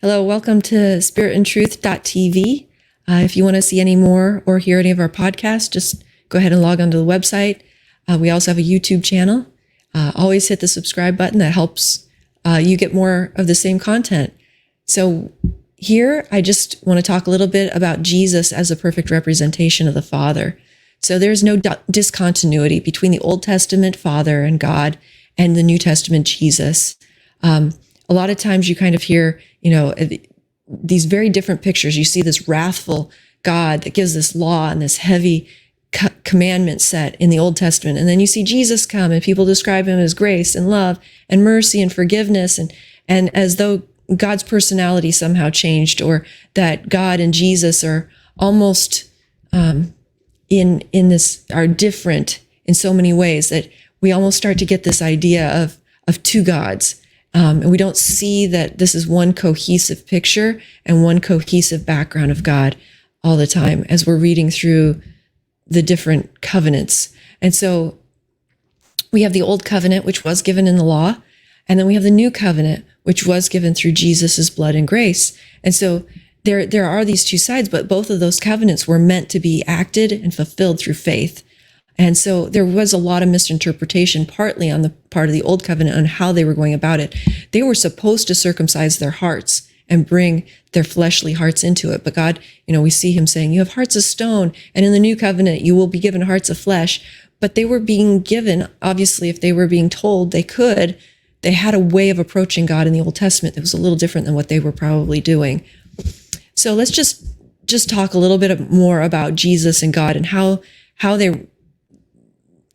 Hello, welcome to spiritandtruth.tv. If you want to see any more or hear any of our podcasts, just go ahead and log onto the website. We also have a YouTube channel. Always hit the subscribe button. That helps you get more of the same content. So here, I just want to talk a little bit about Jesus as a perfect representation of the Father. So there's no discontinuity between the Old Testament Father and God and the New Testament Jesus. A lot of times you kind of hear, these very different pictures. You see this wrathful God that gives this law and this heavy commandment set in the Old Testament. And then you see Jesus come and people describe him as grace and love and mercy and forgiveness. And as though God's personality somehow changed, or that God and Jesus are almost are different in so many ways that we almost start to get this idea of two gods. And we don't see that this is one cohesive picture and one cohesive background of God all the time as we're reading through the different covenants. And so we have the old covenant, which was given in the law, and then we have the new covenant, which was given through Jesus's blood and grace. And so there are these two sides, but both of those covenants were meant to be acted and fulfilled through faith. And so there was a lot of misinterpretation, partly on the part of the old covenant on how they were going about it. They were supposed to circumcise their hearts and bring their fleshly hearts into it. But God, we see him saying, you have hearts of stone, and in the new covenant, you will be given hearts of flesh. But they were being given, obviously, if they were being told they had a way of approaching God in the Old Testament that was a little different than what they were probably doing. So let's just talk a little bit more about Jesus and God and how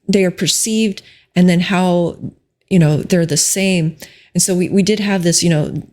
they are perceived, and then how, they're the same. And so we did have this,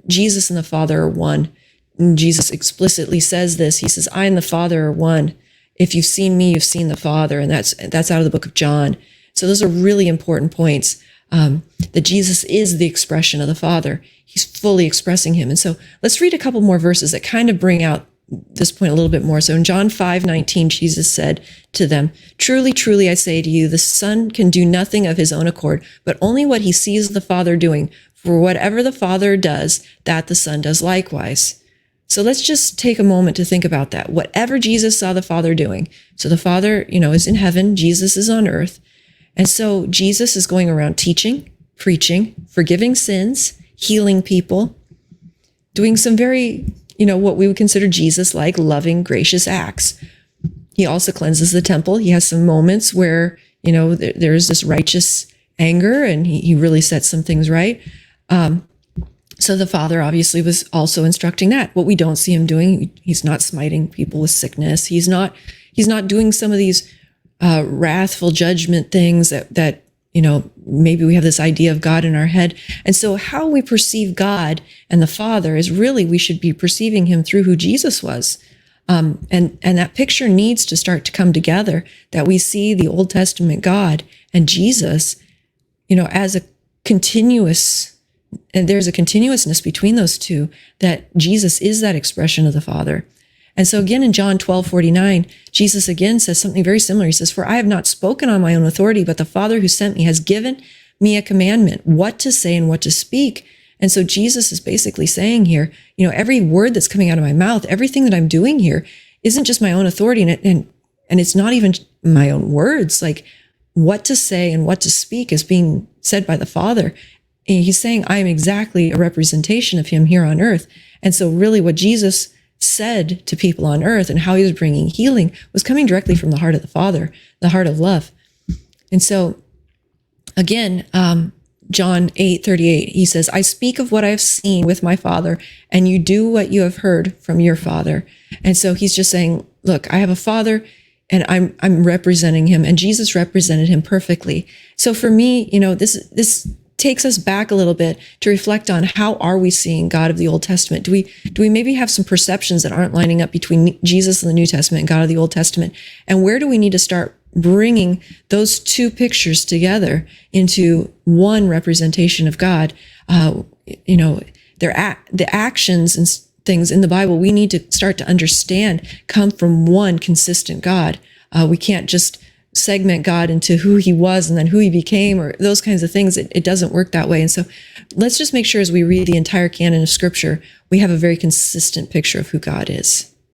Jesus and the Father are one. And Jesus explicitly says this. He says, I and the Father are one. If you've seen me, you've seen the Father. And that's out of the book of John. So those are really important points, that Jesus is the expression of the Father. He's fully expressing him. And so let's read a couple more verses that kind of bring out this point a little bit more. So in John 5:19, Jesus said to them, truly, truly, I say to you, the Son can do nothing of his own accord, but only what he sees the Father doing. For whatever the Father does, that the Son does likewise. So let's just take a moment to think about that. Whatever Jesus saw the Father doing. So the Father, is in heaven. Jesus is on earth. And so Jesus is going around teaching, preaching, forgiving sins, healing people, doing some very, what we would consider Jesus-like, loving, gracious acts. He also cleanses the temple. He has some moments where, there's this righteous anger, and he really sets some things right. So the Father obviously was also instructing that. What we don't see him doing, he's not smiting people with sickness. He's not doing some of these wrathful judgment things that maybe we have this idea of God in our head. And so how we perceive God and the Father is really, we should be perceiving him through who Jesus was. And that picture needs to start to come together, that we see the Old Testament God and Jesus, as a continuous, and there's a continuousness between those two, that Jesus is that expression of the Father. And so again, in John 12:49, Jesus again says something very similar. He says, for I have not spoken on my own authority, but the Father who sent me has given me a commandment, what to say and what to speak. And so Jesus is basically saying here, every word that's coming out of my mouth, everything that I'm doing here isn't just my own authority. And it's not even my own words. Like, what to say and what to speak is being said by the Father. And he's saying, I am exactly a representation of him here on earth. And so really what Jesus said to people on earth and how he was bringing healing was coming directly from the heart of the Father, the heart of love. And so again, John 8:38, he says, I speak of what I have seen with my Father, and you do what you have heard from your Father. And so he's just saying, look, I have a Father, and I'm representing him, and Jesus represented him perfectly. So for me, this takes us back a little bit to reflect on how are we seeing God of the Old Testament? Do we maybe have some perceptions that aren't lining up between Jesus in the New Testament and God of the Old Testament? And where do we need to start bringing those two pictures together into one representation of God? The actions and things in the Bible we need to start to understand come from one consistent God. We can't just segment God into who he was and then who he became, or those kinds of things. It doesn't work that way. And so let's just make sure as we read the entire canon of Scripture, we have a very consistent picture of who God is.